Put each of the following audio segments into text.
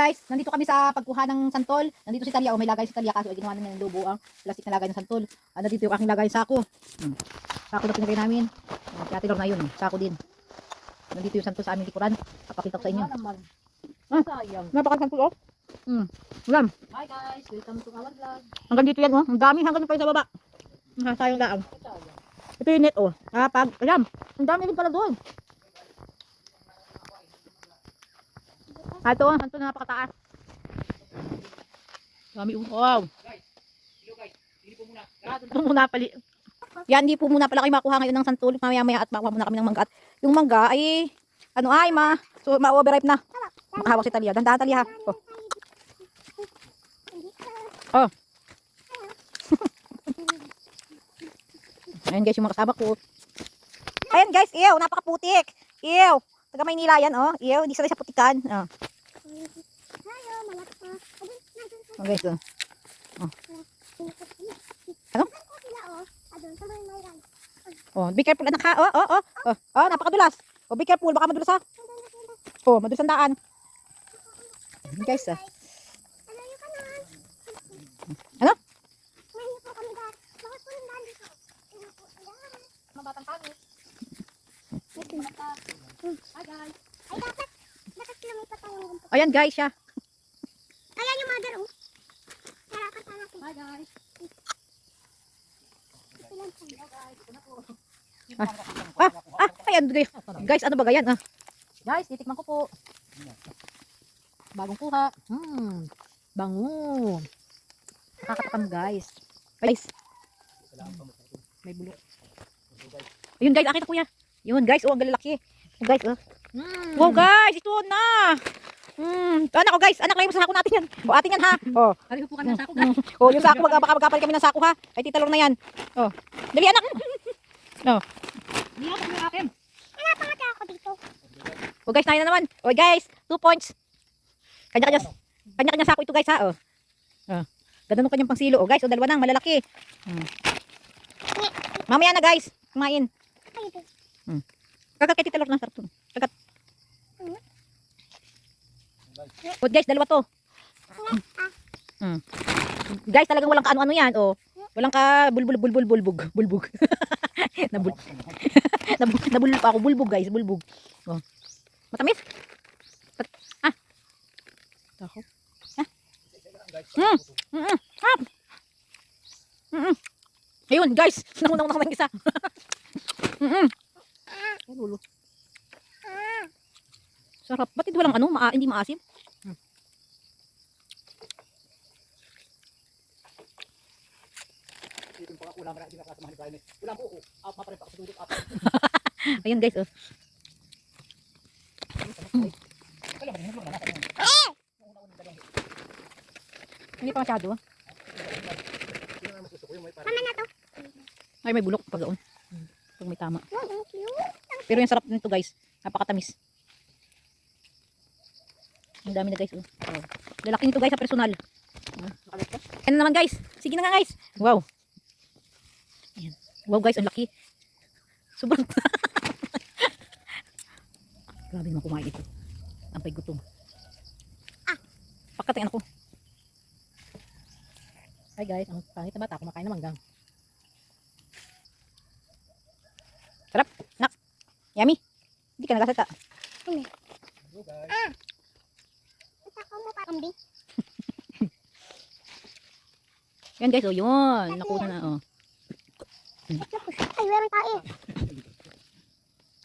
guys, nandito kami sa pagkuha ng santol. Nandito si Talia, may lagay si Talia kaso ay ginawa na ng lobo ang plastic na lagay ng santol. Nandito yung aking lagay sako. Sako na pinagay namin. Kaya Tilor na yun, sako din. Nandito yung santol sa aming likuran. Papakita ko sa inyo. Napakasantol oh. Ulam. Hi guys, welcome to our vlog. Hanggang dito yan oh. Ang dami hanggang pa sa baba. Sayang daang. Ito yung net oh. Alam. Ang dami din pala doon. Ito, ito na napakataas. Dami wow. Ito muna pali. Yan, hindi po muna pala kayo makuha ngayon ng santol. Mamaya-maya at makuha muna kami ng mangga. At yung mangga ay, so ma-overripe na. Makahawak si Talia. Dandahan Talia ha. Oh. Ayan guys, yung mga kasama ko. Ayan guys, ew, napakaputik. Ew, taga Maynila yan oh. Ew, hindi sila sa putikan. Oh. Oh guys, oh. Oh. Ano? Oh, be careful anak ha. Oh, napakadulas. Oh, be careful, baka madulas ha. Oh, madulas ang daan. Guys, ah. Ano? Mabatang kami. Hi guys. Ay, dapat lumipat tayo ng gumpok. Ayan guys, siya. Ayan yung mother, oh. Tarakan pa natin. Hi guys. Ayan guys, ano ba ganyan ah? Guys, titikman ko po. Bagong kuha. Bango. Nakakatakam guys. Guys. May bulok. Ayun guys, akin na kuya. Yun guys, oh ang galalaki. Guys, oh. Wow guys, ito na. Anak ko guys, anak na yung sako natin yan. O atin yan ha. Oh. Hari po kami ng sako guys. Oh, yung sako baka magkapalit kami ng sako ha. Kay Tita Lor na yan. Oh. Dali anak. Oh. Hindi ako yung akin. Wala pa nga ako dito. Oh guys, nahin na naman. Oh guys, 2 points. Kanya-kanya sako ito guys ha. Oh. Oh. Ganda nung kanyang pangsilo. Oh guys, oh dalawa nang malalaki. Mamaya na guys, kumain. Ay, ito. Kagat kay Tita Lor na sarap to. Kagat. Oh guys, dalawa to. Guys, talagang walang kaano-ano yan. Oh. Walang ka bulbog. Nabulol pa ako. Bulbog guys, bulbog. Oh. Matamis? Tako. Ayun guys, nauna ko ng isa. Lulo. Sarap. Ba't ito walang ano? Hindi maasim? Ayun guys, oh. Hindi pa masyado. Tama na to. Ay, may bulok pag gaon. Pag may tama. Oh, thank you. Pero yung sarap nito guys. Napakatamis. Ang dami na guys. Oh. Oh. Lalaki nito guys sa personal. Ano naman guys. Sige na nga guys. Wow. Ayan. Wow guys, ang laki. Sobrang. Grabe naman kumain ito. Ampay gutom. Pagkatingin ako. Hi guys, ang pangit na bata kumakain ng manggang. Sarap. Nak. Yummy. Hindi ka nagasalita. Hindi. Ito mo pa kambing. Yan guys, oh yun. Nakuha na, oh. Ay, meron tae.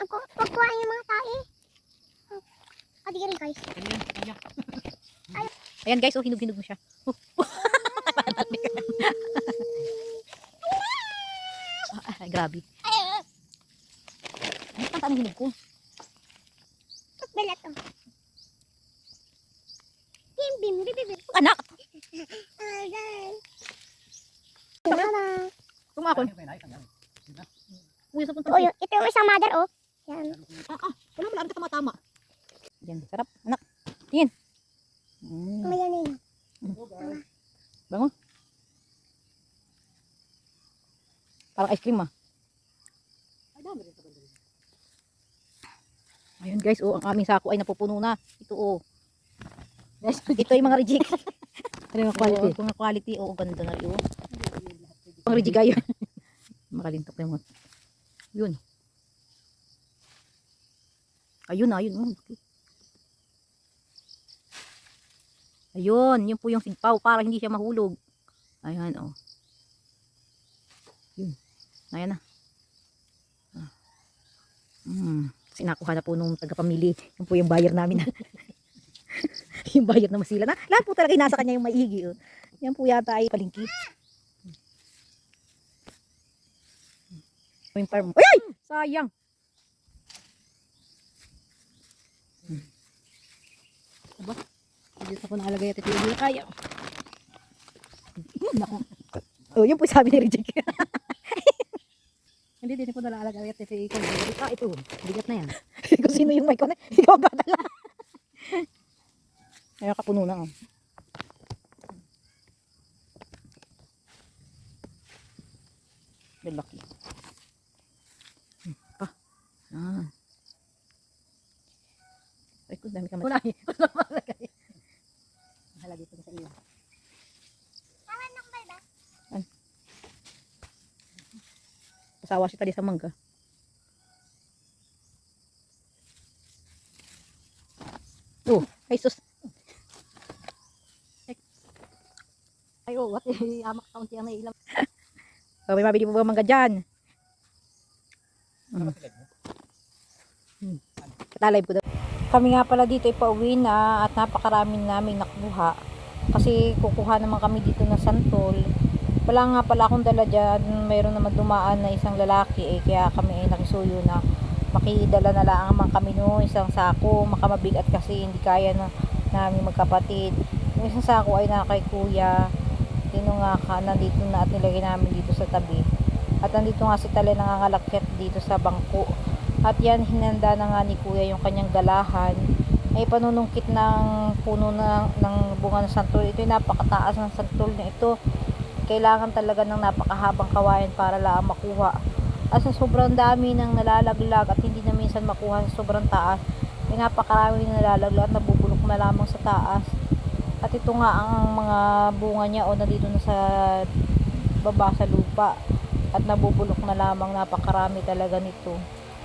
Pagkuha yung mga tae. Kadiri guys. Ayan guys, oh hinug-hinug mo siya. Ay, grabe. Ano pa ang hinug ko? Balat to. Bim, bim. Anak! Ayan. Kumakon. Uy, sa punta. Oh, ito yung isang mother, oh. Yan. Wala ka tama-tama. Yan, sarap. Anak. Tingin. Mayan yun. Bango. Parang ice cream ah. Ayun guys, oh, ang aming sako ay napupuno na. Ito oh. Ito yung mga reject. Ano yung quality? Oo, mga quality. Oo, ganda na rin. Oo. Pang reject kayo. Makalintok na yung mga. Yun. Ayun na, ayun. Ayun, yun po yung sigpaw para hindi siya mahulog. Ayan, oh. Yun. Ayan na. Kasi nakuha na po nung tagapamili. Yun po yung buyer namin. Yung buyer na masila na. Lahat po talaga nasa kanya yung maigi. Oh. Yan po yata ay palingki. Yung farm. Ay! Sayang. Aba, dito ako nakalagay at ito yung kaya. Naku. Oh, yun po sabi ni Reject. Hindi, dito ko nalalagay at ito yung ito. Bigat na yan. Kung sino yung mic ko na, ikaw ang dadala. Ay, kapuno na. Oh. Lalaki. Pa. Ah. Ay, kung dami ka Wala eh. Wala malagay. Nakalagay ko na sa iyo. Tawa ng balba. Pasawa si tali sa mangga. Oh, ay sus. Ay, oh, what? Amak kaunti ang nailam. Oh, may mabili po ba mangga dyan? Katalive ko daw. Kami nga pala dito ay pauwi na at napakarami naming nakuha. Kasi kukuha naman kami dito na santol. Wala nga pala akong dala dyan. Mayroon naman dumaan na isang lalaki. Kaya kami ay nakisuyo na makidala na lang kami no isang sako. Makamabigat kasi hindi kaya na namin magkapatid. Yung isang sako ay na kay kuya. Nandito na at nilagay namin dito sa tabi. At nandito nga si Tale nangangalakit dito sa bangko. At yan, hinanda na nga ni kuya yung kanyang dalahan. Ay panunungkit ng puno ng bunga ng santol. Ito yung napakataas ng santol na ito. Kailangan talaga ng napakahabang kawayan para lang makuha. At sa sobrang dami ng nalalaglag at hindi na minsan makuha sa sobrang taas, ay napakarami na nalalaglag at nabubulok na lamang sa taas. At ito nga ang mga bunga niya o nandito na sa baba sa lupa. At nabubulok na lamang, napakarami talaga nito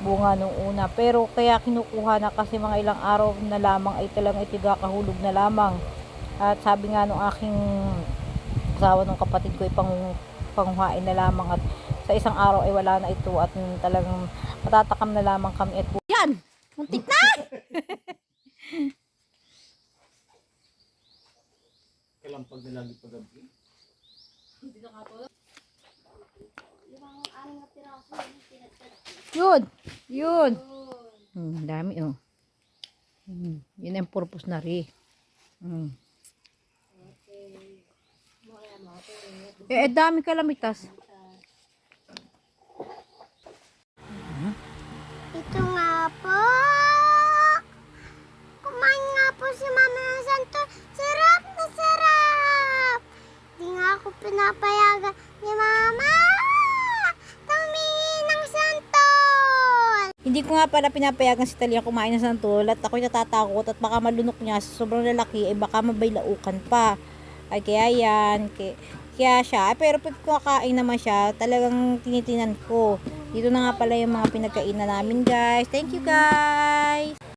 bunga nung una. Pero kaya kinukuha na kasi mga ilang araw na lamang ay talagang itigakahulog na lamang. At sabi nga nung aking asawa nung kapatid ko ay panghuhain na lamang at sa isang araw ay wala na ito at talagang matatakam na lamang kami at yan! Muntik na! Kalampag na lagi pag-gabi. Yun! Yun! Dami oh. Yun ang purpose na rin. Dami kalamitas. Ito nga po. Kumain nga po si Mama ng santo. Sarap na sarap. Di nga ako pinapayagan ni Mama. Tumingin ng santol. Hindi ko nga pala pinapayagan si Talia kumain ng santol at ako'y natatakot at baka malunok niya sa sobrang lalaki ay baka mabaylaukan pa. Ay kaya yan, kaya siya. Pero pag kakain naman siya, talagang tinitinan ko. Dito na nga pala yung mga pinagkainan namin guys. Thank you guys!